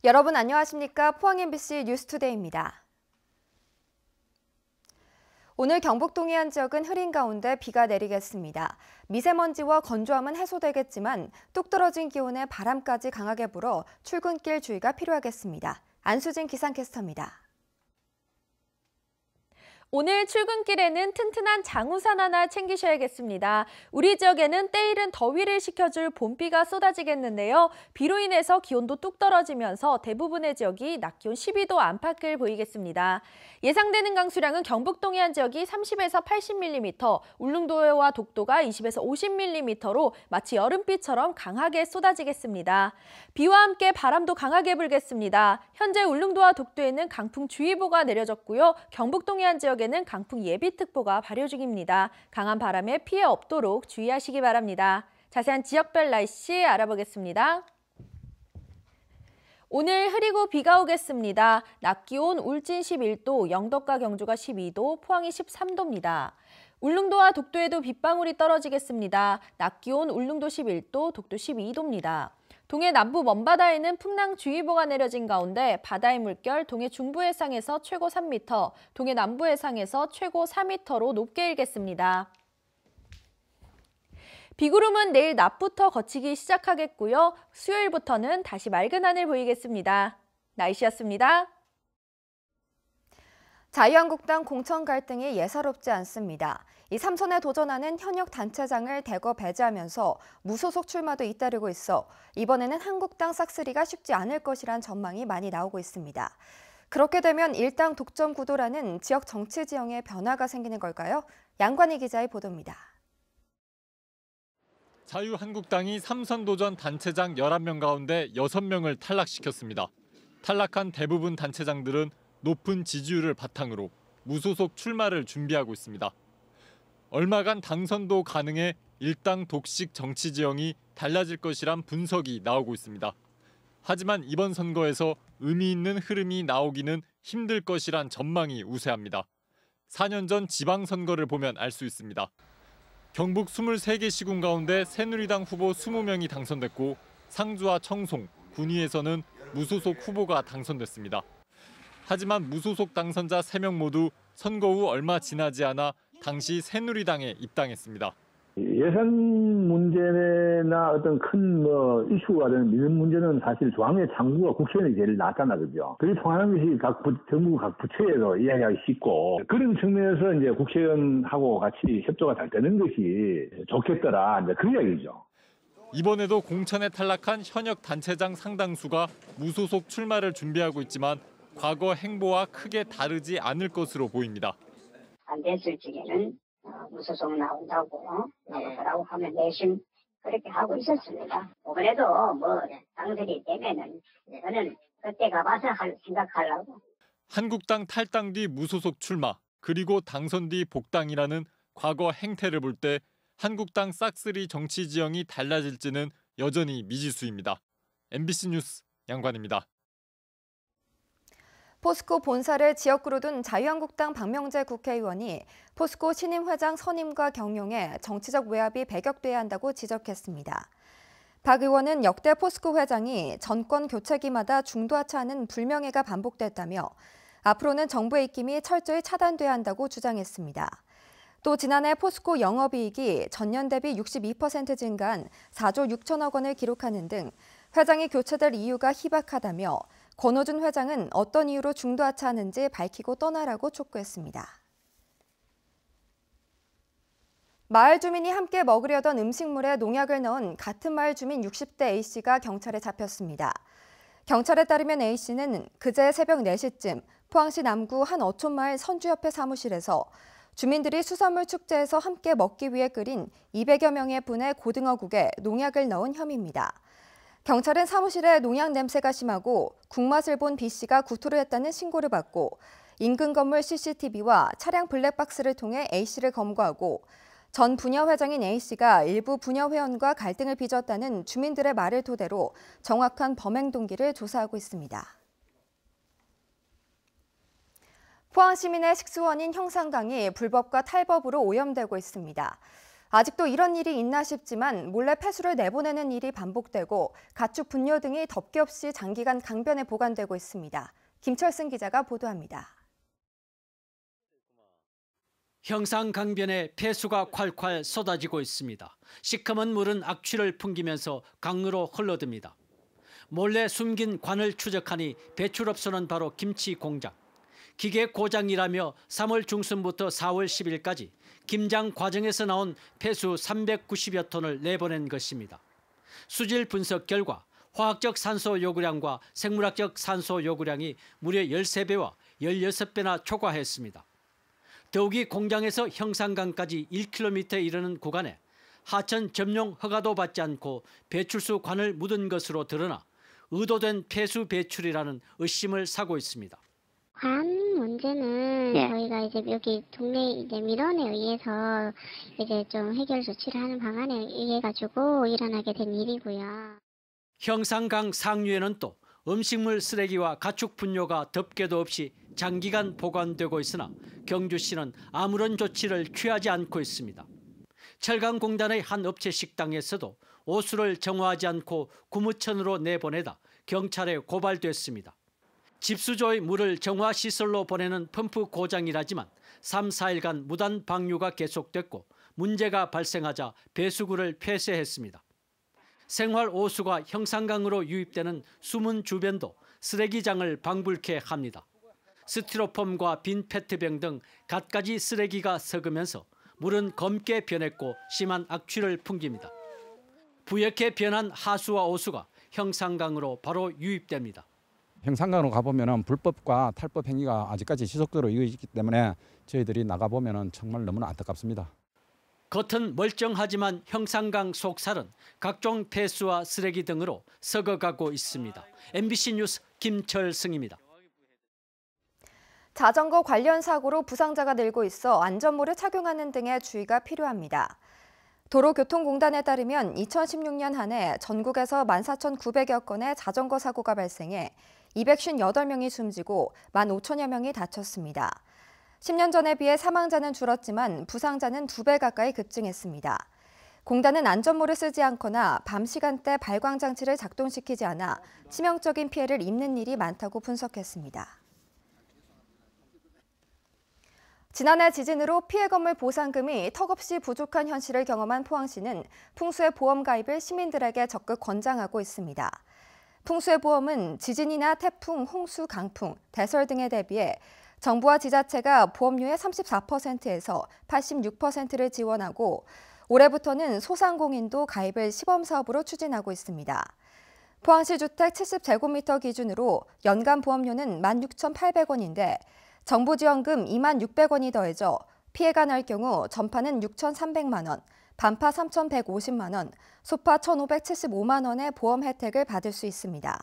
여러분 안녕하십니까? 포항 MBC 뉴스투데이입니다. 오늘 경북 동해안 지역은 흐린 가운데 비가 내리겠습니다. 미세먼지와 건조함은 해소되겠지만 뚝 떨어진 기온에 바람까지 강하게 불어 출근길 주의가 필요하겠습니다. 안수진 기상캐스터입니다. 오늘 출근길에는 튼튼한 장우산 하나 챙기셔야겠습니다. 우리 지역에는 때이른 더위를 식혀줄 봄비가 쏟아지겠는데요. 비로 인해서 기온도 뚝 떨어지면서 대부분의 지역이 낮 기온 12도 안팎을 보이겠습니다. 예상되는 강수량은 경북 동해안 지역이 30에서 80mm, 울릉도와 독도가 20에서 50mm로 마치 여름비처럼 강하게 쏟아지겠습니다. 비와 함께 바람도 강하게 불겠습니다. 현재 울릉도와 독도에는 강풍주의보가 내려졌고요. 경북 동해안 지역에는 강풍 예비특보가 발효 중입니다. 강한 바람에 피해 없도록 주의하시기 바랍니다. 자세한 지역별 날씨 알아보겠습니다. 오늘 흐리고 비가 오겠습니다. 낮 기온 울진 11도, 영덕과 경주가 12도, 포항이 13도입니다. 울릉도와 독도에도 빗방울이 떨어지겠습니다. 낮 기온 울릉도 11도, 독도 12도입니다. 동해 남부 먼바다에는 풍랑주의보가 내려진 가운데 바다의 물결 동해 중부 해상에서 최고 3m, 동해 남부 해상에서 최고 4m로 높게 일겠습니다. 비구름은 내일 낮부터 걷히기 시작하겠고요. 수요일부터는 다시 맑은 하늘 보이겠습니다. 날씨였습니다. 자유한국당 공천 갈등이 예사롭지 않습니다. 이 3선에 도전하는 현역 단체장을 대거 배제하면서 무소속 출마도 잇따르고 있어 이번에는 한국당 싹쓸이가 쉽지 않을 것이란 전망이 많이 나오고 있습니다. 그렇게 되면 일당 독점 구도라는 지역 정치 지형에 변화가 생기는 걸까요? 양관희 기자의 보도입니다. 자유한국당이 3선 도전 단체장 11명 가운데 6명을 탈락시켰습니다. 탈락한 대부분 단체장들은 높은 지지율을 바탕으로 무소속 출마를 준비하고 있습니다. 얼마간 당선도 가능해 일당 독식 정치 지형이 달라질 것이란 분석이 나오고 있습니다. 하지만 이번 선거에서 의미 있는 흐름이 나오기는 힘들 것이란 전망이 우세합니다. 4년 전 지방선거를 보면 알 수 있습니다. 경북 23개 시군 가운데 새누리당 후보 20명이 당선됐고 상주와 청송, 군위에서는 무소속 후보가 당선됐습니다. 하지만 무소속 당선자 3명 모두 선거 후 얼마 지나지 않아 당시 새누리당에 입당했습니다. 예산 문제나 어떤 큰 이슈가 되는 이런 문제는 사실 중앙의 장부가 국회의원이 제일 낫잖아, 그죠? 그게 통하는 것이 정부 각 부처에서 이야기하기 쉽고 그런 측면에서 이제 국회의원하고 같이 협조가 잘 되는 것이 좋겠더라, 이제 그 이야기죠. 이번에도 공천에 탈락한 현역 단체장 상당수가 무소속 출마를 준비하고 있지만 과거 행보와 크게 다르지 않을 것으로 보입니다. 안 됐을 적에는 무소속 나온다고 나오더라고 하면 내심 그렇게 하고 있었습니다. 이번에도 당선이 되면은 저는 그때 가봐서 생각하려고. 한국당 탈당 뒤 무소속 출마, 그리고 당선 뒤 복당이라는 과거 행태를 볼 때 한국당 싹쓸이 정치 지형이 달라질지는 여전히 미지수입니다. MBC 뉴스 양관입니다. 포스코 본사를 지역구로 둔 자유한국당 박명재 국회의원이 포스코 신임 회장 선임과 경영에 정치적 외압이 배격돼야 한다고 지적했습니다. 박 의원은 역대 포스코 회장이 정권 교체기마다 중도하차하는 불명예가 반복됐다며 앞으로는 정부의 입김이 철저히 차단돼야 한다고 주장했습니다. 또 지난해 포스코 영업이익이 전년 대비 62% 증가한 4조 6천억 원을 기록하는 등 회장이 교체될 이유가 희박하다며 권호준 회장은 어떤 이유로 중도하차하는지 밝히고 떠나라고 촉구했습니다. 마을 주민이 함께 먹으려던 음식물에 농약을 넣은 같은 마을 주민 60대 A씨가 경찰에 잡혔습니다. 경찰에 따르면 A씨는 그제 새벽 4시쯤 포항시 남구 한 어촌마을 선주협회 사무실에서 주민들이 수산물 축제에서 함께 먹기 위해 끓인 200여 명의 분의 고등어국에 농약을 넣은 혐의입니다. 경찰은 사무실에 농약 냄새가 심하고 국맛을 본 B씨가 구토를 했다는 신고를 받고 인근 건물 CCTV와 차량 블랙박스를 통해 A씨를 검거하고 전 부녀 회장인 A씨가 일부 부녀 회원과 갈등을 빚었다는 주민들의 말을 토대로 정확한 범행 동기를 조사하고 있습니다. 포항 시민의 식수원인 형산강이 불법과 탈법으로 오염되고 있습니다. 아직도 이런 일이 있나 싶지만 몰래 폐수를 내보내는 일이 반복되고 가축 분뇨 등이 덮개 없이 장기간 강변에 보관되고 있습니다. 김철승 기자가 보도합니다. 형산 강변에 폐수가 콸콸 쏟아지고 있습니다. 시커먼 물은 악취를 풍기면서 강으로 흘러듭니다. 몰래 숨긴 관을 추적하니 배출업소는 바로 김치 공장. 기계 고장이라며 3월 중순부터 4월 10일까지 김장 과정에서 나온 폐수 390여 톤을 내보낸 것입니다. 수질 분석 결과 화학적 산소 요구량과 생물학적 산소 요구량이 무려 13배와 16배나 초과했습니다. 더욱이 공장에서 형산강까지 1km에 이르는 구간에 하천 점용 허가도 받지 않고 배출수 관을 묻은 것으로 드러나 의도된 폐수 배출이라는 의심을 사고 있습니다. 관 문제는 저희가 이제 여기 동네 이제 민원에 의해서 이제 좀 해결 조치를 하는 방안에 의해 가지고 일어나게 된 일이고요. 형산강 상류에는 또 음식물 쓰레기와 가축 분뇨가 덮개도 없이 장기간 보관되고 있으나 경주시는 아무런 조치를 취하지 않고 있습니다. 철강공단의 한 업체 식당에서도 오수를 정화하지 않고 구무천으로 내보내다 경찰에 고발됐습니다. 집수조의 물을 정화시설로 보내는 펌프 고장이라지만 3, 4일간 무단 방류가 계속됐고 문제가 발생하자 배수구를 폐쇄했습니다. 생활 오수가 형산강으로 유입되는 수문 주변도 쓰레기장을 방불케 합니다. 스티로폼과 빈 페트병 등 갖가지 쓰레기가 섞으면서 물은 검게 변했고 심한 악취를 풍깁니다. 부옇게 변한 하수와 오수가 형산강으로 바로 유입됩니다. 형산강으로 가보면 불법과 탈법 행위가 아직까지 지속적으로 이어지기 때문에 저희들이 나가보면 정말 너무나 안타깝습니다. 겉은 멀쩡하지만 형산강 속살은 각종 폐수와 쓰레기 등으로 썩어가고 있습니다. MBC 뉴스 김철승입니다. 자전거 관련 사고로 부상자가 늘고 있어 안전모를 착용하는 등의 주의가 필요합니다. 도로교통공단에 따르면 2016년 한 해 전국에서 14,900여 건의 자전거 사고가 발생해 258명이 숨지고 15,000여 명이 다쳤습니다. 10년 전에 비해 사망자는 줄었지만 부상자는 2배 가까이 급증했습니다. 공단은 안전모를 쓰지 않거나 밤 시간대 발광장치를 작동시키지 않아 치명적인 피해를 입는 일이 많다고 분석했습니다. 지난해 지진으로 피해 건물 보상금이 턱없이 부족한 현실을 경험한 포항시는 풍수해 보험 가입을 시민들에게 적극 권장하고 있습니다. 풍수해 보험은 지진이나 태풍, 홍수, 강풍, 대설 등에 대비해 정부와 지자체가 보험료의 34%에서 86%를 지원하고 올해부터는 소상공인도 가입을 시범사업으로 추진하고 있습니다. 포항시 주택 70제곱미터 기준으로 연간 보험료는 16,800원인데 정부 지원금 26,600원이 더해져 피해가 날 경우 전파는 6,300만 원, 반파 3,150만 원, 소파 1,575만 원의 보험 혜택을 받을 수 있습니다.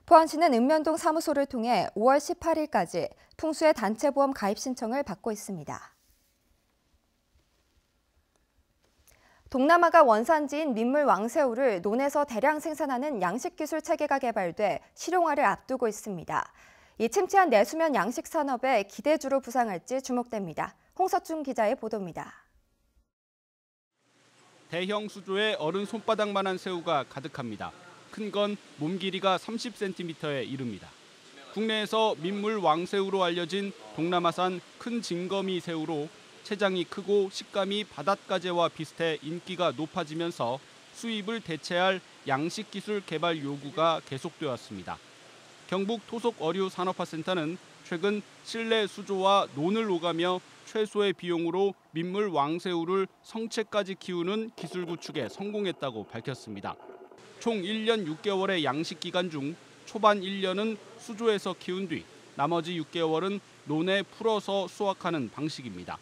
포항시는 읍면동 사무소를 통해 5월 18일까지 풍수해 단체보험 가입 신청을 받고 있습니다. 동남아가 원산지인 민물 왕새우를 논에서 대량 생산하는 양식기술 체계가 개발돼 실용화를 앞두고 있습니다. 이 침체한 내수면 양식 산업의 기대주로 부상할지 주목됩니다. 홍서준 기자의 보도입니다. 대형 수조에 어른 손바닥만한 새우가 가득합니다. 큰 건 몸 길이가 30cm에 이릅니다. 국내에서 민물 왕새우로 알려진 동남아산 큰 징거미 새우로 체장이 크고 식감이 바닷가재와 비슷해 인기가 높아지면서 수입을 대체할 양식기술 개발 요구가 계속되었습니다. 경북 토속어류산업화센터는 최근 실내 수조와 논을 오가며 최소의 비용으로 민물 왕새우를 성체까지 키우는 기술 구축에 성공했다고 밝혔습니다. 총 1년 6개월의 양식 기간 중 초반 1년은 수조에서 키운 뒤 나머지 6개월은 논에 풀어서 수확하는 방식입니다.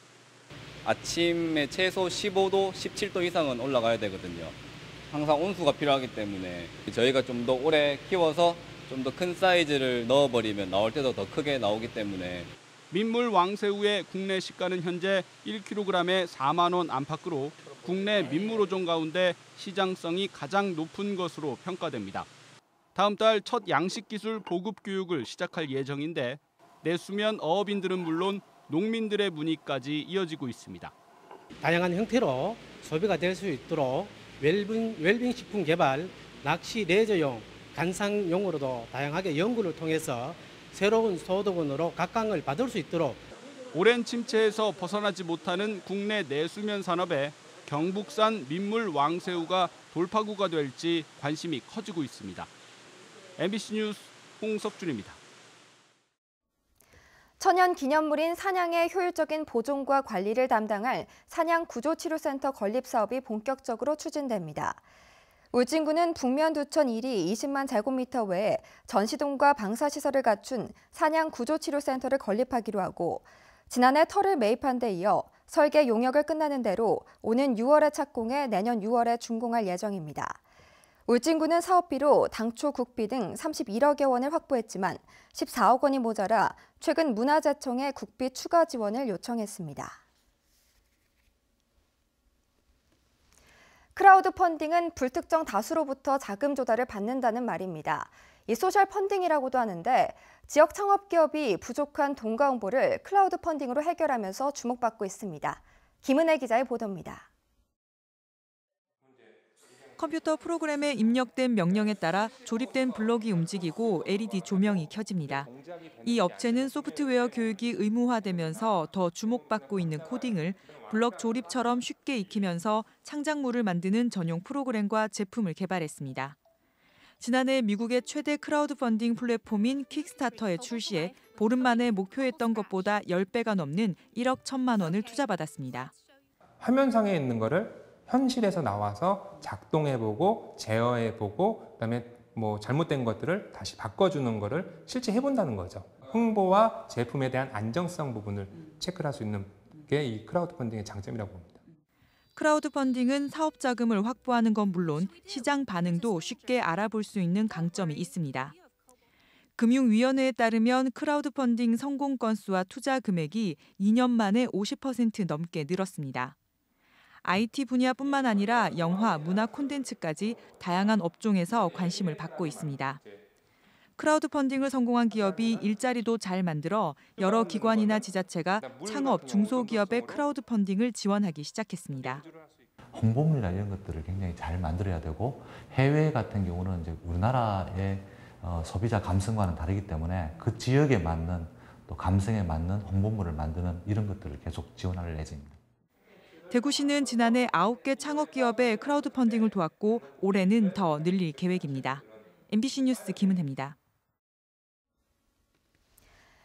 아침에 최소 15도, 17도 이상은 올라가야 되거든요. 항상 온수가 필요하기 때문에 저희가 좀 더 오래 키워서 좀 더 큰 사이즈를 넣어버리면 나올 때도 더 크게 나오기 때문에. 민물 왕새우의 국내 시가는 현재 1kg에 4만 원 안팎으로 국내 민물어종 가운데 시장성이 가장 높은 것으로 평가됩니다. 다음 달 첫 양식기술 보급 교육을 시작할 예정인데 내수면 어업인들은 물론 농민들의 문의까지 이어지고 있습니다. 다양한 형태로 소비가 될 수 있도록 웰빙 식품 개발, 낚시 레저용, 관상용으로도 다양하게 연구를 통해서 새로운 소득원으로 각광을 받을 수 있도록 오랜 침체에서 벗어나지 못하는 국내 내수면 산업에 경북산 민물 왕새우가 돌파구가 될지 관심이 커지고 있습니다. MBC 뉴스 홍석준입니다. 천연 기념물인 사냥의 효율적인 보존과 관리를 담당할 사냥구조치료센터 건립 사업이 본격적으로 추진됩니다. 울진군은 북면 두천 1이 20만 제곱미터 외에 전시동과 방사시설을 갖춘 사냥구조치료센터를 건립하기로 하고 지난해 터를 매입한 데 이어 설계 용역을 끝나는 대로 오는 6월에 착공해 내년 6월에 준공할 예정입니다. 울진군은 사업비로 당초 국비 등 31억여 원을 확보했지만 14억 원이 모자라 최근 문화재청에 국비 추가 지원을 요청했습니다. 크라우드 펀딩은 불특정 다수로부터 자금 조달을 받는다는 말입니다. 이 소셜 펀딩이라고도 하는데 지역 창업기업이 부족한 동가 홍보를 클라우드 펀딩으로 해결하면서 주목받고 있습니다. 김은혜 기자의 보도입니다. 컴퓨터 프로그램에 입력된 명령에 따라 조립된 블럭이 움직이고 LED 조명이 켜집니다. 이 업체는 소프트웨어 교육이 의무화되면서 더 주목받고 있는 코딩을 블럭 조립처럼 쉽게 익히면서 창작물을 만드는 전용 프로그램과 제품을 개발했습니다. 지난해 미국의 최대 크라우드 펀딩 플랫폼인 킥스타터에 출시해 보름 만에 목표했던 것보다 10배가 넘는 1억 1천만 원을 투자받았습니다. 화면상에 있는 거를 현실에서 나와서 작동해보고 제어해보고 그다음에 뭐 잘못된 것들을 다시 바꿔주는 거를 실제 해본다는 거죠. 홍보와 제품에 대한 안정성 부분을 체크를 할 수 있는 게 이 크라우드 펀딩의 장점이라고 봅니다. 크라우드 펀딩은 사업 자금을 확보하는 건 물론 시장 반응도 쉽게 알아볼 수 있는 강점이 있습니다. 금융위원회에 따르면 크라우드 펀딩 성공 건수와 투자 금액이 2년 만에 50% 넘게 늘었습니다. IT 분야뿐만 아니라 영화, 문화 콘텐츠까지 다양한 업종에서 관심을 받고 있습니다. 크라우드 펀딩을 성공한 기업이 일자리도 잘 만들어 여러 기관이나 지자체가 창업, 중소기업의 크라우드 펀딩을 지원하기 시작했습니다. 홍보물이나 이런 것들을 굉장히 잘 만들어야 되고 해외 같은 경우는 이제 우리나라의 소비자 감성과는 다르기 때문에 그 지역에 맞는 또 감성에 맞는 홍보물을 만드는 이런 것들을 계속 지원할 예정입니다. 대구시는 지난해 9개 창업기업의 크라우드 펀딩을 도왔고 올해는 더 늘릴 계획입니다. MBC 뉴스 김은혜입니다.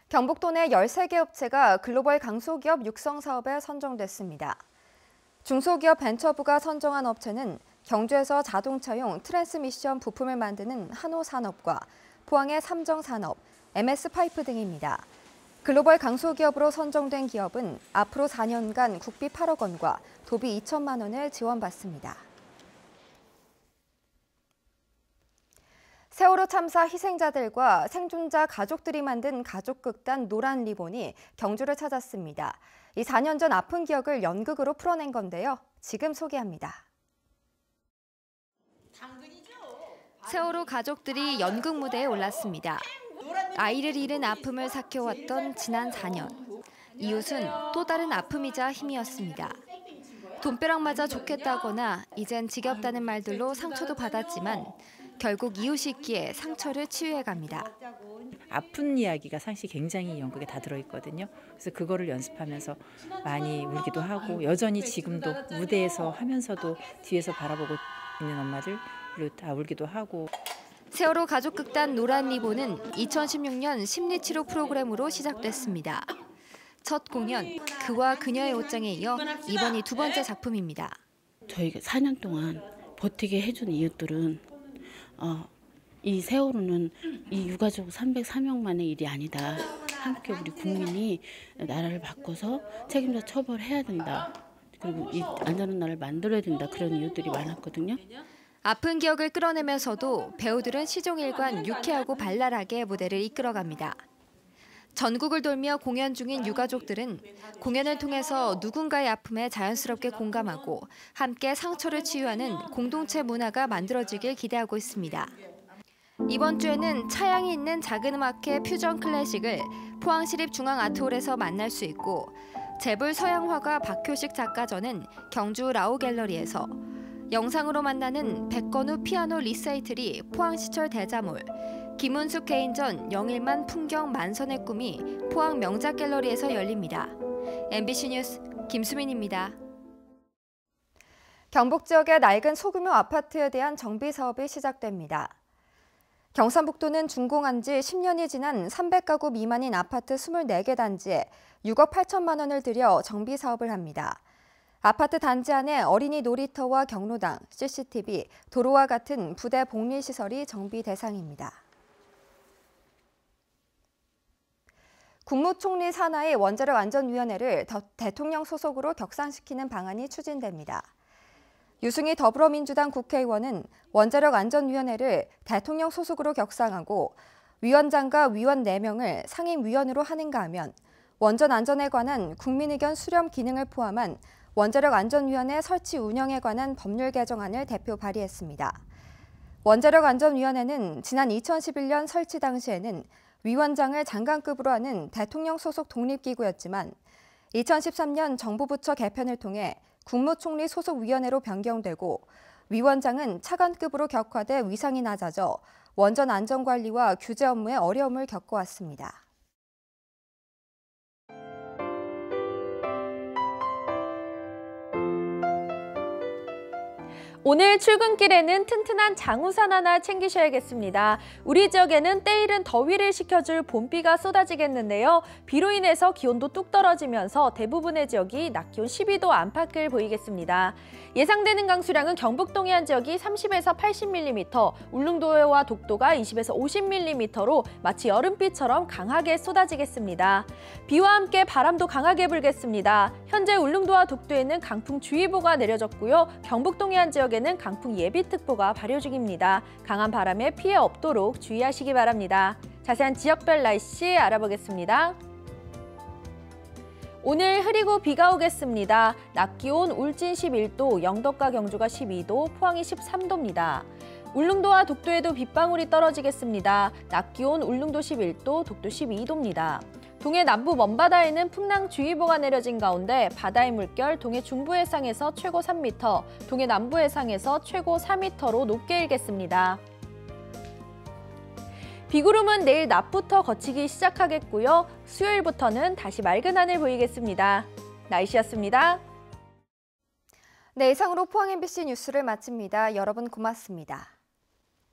경북도 내 13개 업체가 글로벌 강소기업 육성 사업에 선정됐습니다. 중소기업 벤처부가 선정한 업체는 경주에서 자동차용 트랜스미션 부품을 만드는 한호산업과 포항의 삼정산업, MS파이프 등입니다. 글로벌 강소기업으로 선정된 기업은 앞으로 4년간 국비 8억 원과 도비 2천만 원을 지원받습니다. 세월호 참사 희생자들과 생존자 가족들이 만든 가족극단 노란 리본이 경주를 찾았습니다. 이 4년 전 아픈 기억을 연극으로 풀어낸 건데요. 지금 소개합니다. 세월호 가족들이 연극 무대에 올랐습니다. 아이를 잃은 아픔을 삭혀왔던 지난 4년. 이웃은 또 다른 아픔이자 힘이었습니다. 돈벼락 맞아 좋겠다거나 이젠 지겹다는 말들로 상처도 받았지만 결국 이웃이 있기에 상처를 치유해갑니다. 아픈 이야기가 사실 굉장히 연극에 다 들어있거든요. 그래서 그거를 연습하면서 많이 울기도 하고 여전히 지금도 무대에서 하면서도 뒤에서 바라보고 있는 엄마들로 다 울기도 하고. 세월호 가족극단 노란 리본은 2016년 심리치료 프로그램으로 시작됐습니다. 첫 공연 그와 그녀의 옷장에 이어 이번이 두 번째 작품입니다. 저희가 4년 동안 버티게 해준 이웃들은 이 세월호는 이 유가족 303명만의 일이 아니다. 함께 우리 국민이 나라를 바꿔서 책임자 처벌해야 된다. 그리고 이 안전한 나라를 만들어야 된다. 그런 이웃들이 많았거든요. 아픈 기억을 끌어내면서도 배우들은 시종일관 유쾌하고 발랄하게 무대를 이끌어갑니다. 전국을 돌며 공연 중인 유가족들은 공연을 통해서 누군가의 아픔에 자연스럽게 공감하고 함께 상처를 치유하는 공동체 문화가 만들어지길 기대하고 있습니다. 이번 주에는 차양이 있는 작은 음악회 퓨전 클래식을 포항시립중앙아트홀에서 만날 수 있고 재불 서양화가 박효식 작가전은 경주 라오갤러리에서, 영상으로 만나는 백건우 피아노 리사이틀이 포항시철 대자몰, 김은숙 개인전 영일만 풍경 만선의 꿈이 포항 명작갤러리에서 열립니다. MBC 뉴스 김수민입니다. 경북 지역의 낡은 소규모 아파트에 대한 정비 사업이 시작됩니다. 경상북도는 준공한 지 10년이 지난 300가구 미만인 아파트 24개 단지에 6억 8천만 원을 들여 정비 사업을 합니다. 아파트 단지 안에 어린이 놀이터와 경로당, CCTV, 도로와 같은 부대 복리시설이 정비 대상입니다. 국무총리 산하의 원자력안전위원회를 대통령 소속으로 격상시키는 방안이 추진됩니다. 유승희 더불어민주당 국회의원은 원자력안전위원회를 대통령 소속으로 격상하고 위원장과 위원 4명을 상임위원으로 하는가 하면 원전안전에 관한 국민의견 수렴 기능을 포함한 원자력안전위원회 설치 운영에 관한 법률 개정안을 대표 발의했습니다. 원자력안전위원회는 지난 2011년 설치 당시에는 위원장을 장관급으로 하는 대통령 소속 독립기구였지만 2013년 정부 부처 개편을 통해 국무총리 소속 위원회로 변경되고 위원장은 차관급으로 격화돼 위상이 낮아져 원전 안전관리와 규제 업무에 어려움을 겪어왔습니다. 오늘 출근길에는 튼튼한 장우산 하나 챙기셔야겠습니다. 우리 지역에는 때이른 더위를 식혀줄 봄비가 쏟아지겠는데요. 비로 인해서 기온도 뚝 떨어지면서 대부분의 지역이 낮 기온 12도 안팎을 보이겠습니다. 예상되는 강수량은 경북 동해안 지역이 30에서 80mm, 울릉도와 독도가 20에서 50mm로 마치 여름비처럼 강하게 쏟아지겠습니다. 비와 함께 바람도 강하게 불겠습니다. 현재 울릉도와 독도에는 강풍주의보가 내려졌고요. 경북 동해안 지역에는 강풍 예비특보가 발효 중입니다. 강한 바람에 피해 없도록 주의하시기 바랍니다. 자세한 지역별 날씨 알아보겠습니다. 오늘 흐리고 비가 오겠습니다. 낮 기온 울진 11도, 영덕과 경주가 12도, 포항이 13도입니다. 울릉도와 독도에도 빗방울이 떨어지겠습니다. 낮 기온 울릉도 11도, 독도 12도입니다. 동해 남부 먼바다에는 풍랑주의보가 내려진 가운데 바다의 물결 동해 중부 해상에서 최고 3m, 동해 남부 해상에서 최고 4m로 높게 일겠습니다. 비구름은 내일 낮부터 걷히기 시작하겠고요. 수요일부터는 다시 맑은 하늘 보이겠습니다. 날씨였습니다. 네, 이상으로 포항 MBC 뉴스를 마칩니다. 여러분 고맙습니다.